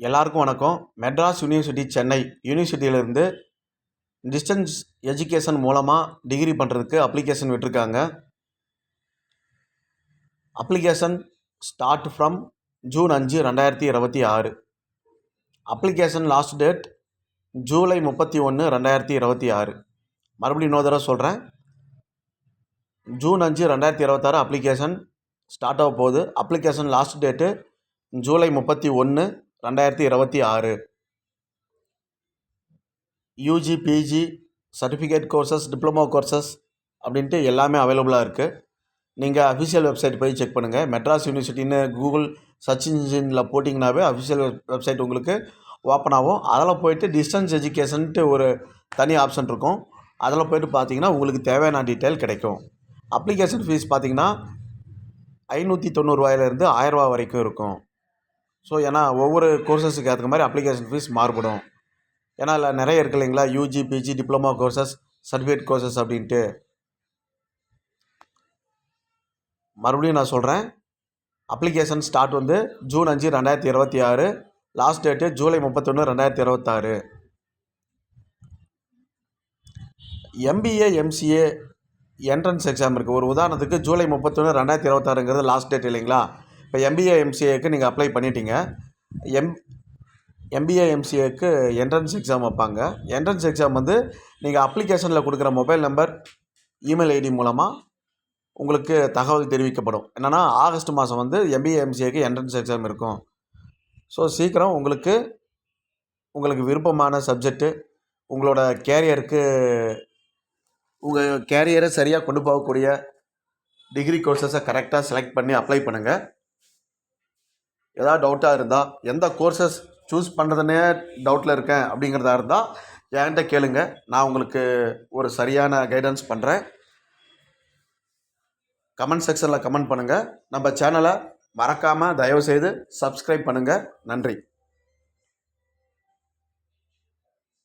எல்லாருக்கும் வணக்கம். மெட்ராஸ் யூனிவர்சிட்டி சென்னை யூனிவர்சிட்டியிலேருந்து டிஸ்டன்ஸ் எஜுகேஷன் மூலமாக டிகிரி பண்ணுறதுக்கு அப்ளிகேஷன் விட்டுருக்காங்க. Application start from June 5, 2026. Application last date July 31, 2026. மறுபடியும் இன்னொரு தடவை சொல்கிறேன். ஜூன் 5, 2026 அப்ளிகேஷன் ஸ்டார்ட் ஆக போகுது. Application last date July 31, 2026. UG, PG, certificate courses, diploma courses அப்படின்ட்டு எல்லாமே அவைலபிளாக இருக்குது. நீங்கள் அஃபிஷியல் வெப்சைட் போய் செக் பண்ணுங்கள். மெட்ராஸ் யூனிவர்சிட்டின்னு கூகுள் சர்ச் இன்ஜினில் போட்டிங்கனாவே அஃபிஷியல் வெப்சைட் உங்களுக்கு ஓப்பன் ஆகும். அதில் போய்ட்டு டிஸ்டன்ஸ் எஜுகேஷன்ட்டு ஒரு தனி ஆப்ஷன் இருக்கும். அதில் போய்ட்டு பார்த்தீங்கன்னா உங்களுக்கு தேவையான டீட்டெயில் கிடைக்கும். அப்ளிகேஷன் ஃபீஸ் பார்த்தீங்கன்னா 590 ரூபாயிலேருந்து 1000 ரூபா வரைக்கும் இருக்கும். ஸோ ஏன்னா ஒவ்வொரு கோர்சஸுக்கு ஏற்ற மாதிரி அப்ளிகேஷன் ஃபீஸ் மாறுபடும். ஏன்னா இல்லை நிறைய இருக்குது இல்லைங்களா, UG, PG, diploma courses, certificate courses அப்படின்ட்டு. மறுபடியும் நான் சொல்கிறேன், அப்ளிகேஷன் ஸ்டார்ட் வந்து June 5, 2026. Last date July 31, 2026. MBA, MCA entrance exam இருக்குது. ஒரு உதாரணத்துக்கு ஜூலை 31, 2026ங்கிறது லாஸ்ட் டேட் இல்லைங்களா. இப்போ எம்பிஏ, எம்சிஏக்கு நீங்கள் அப்ளை பண்ணிட்டீங்க. எம்பிஏ, எம்சிஏக்கு என்ட்ரன்ஸ் எக்ஸாம் வைப்பாங்க. என்ட்ரன்ஸ் எக்ஸாம் வந்து நீங்கள் அப்ளிகேஷனில் கொடுக்குற மொபைல் நம்பர், இமெயில் ஐடி மூலமாக உங்களுக்கு தகவல் தெரிவிக்கப்படும். என்னென்னா ஆகஸ்ட் மாதம் வந்து எம்பிஏ, எம்சிஏக்கு என்ட்ரன்ஸ் எக்ஸாம் இருக்கும். ஸோ சீக்கிரம் உங்களுக்கு விருப்பமான சப்ஜெக்டு, உங்களோட கேரியருக்கு உங்கள் கேரியரை சரியாக கொண்டு போகக்கூடிய டிகிரி கோர்சஸை கரெக்டாக செலக்ட் பண்ணி அப்ளை பண்ணுங்கள். ஏதாவது டவுட்டாக இருந்தால், எந்த கோர்சஸ் சூஸ் பண்ணுறதுனே டவுட்டில் இருக்கேன் அப்படிங்கிறதா இருந்தால் என்கிட்ட கேளுங்க. நான் உங்களுக்கு ஒரு சரியான கைடன்ஸ் பண்ணுறேன். கமெண்ட் செக்ஷனில் கமெண்ட் பண்ணுங்கள். நம்ம சேனலை மறக்காமல் தயவுசெய்து சப்ஸ்கிரைப் பண்ணுங்கள். நன்றி.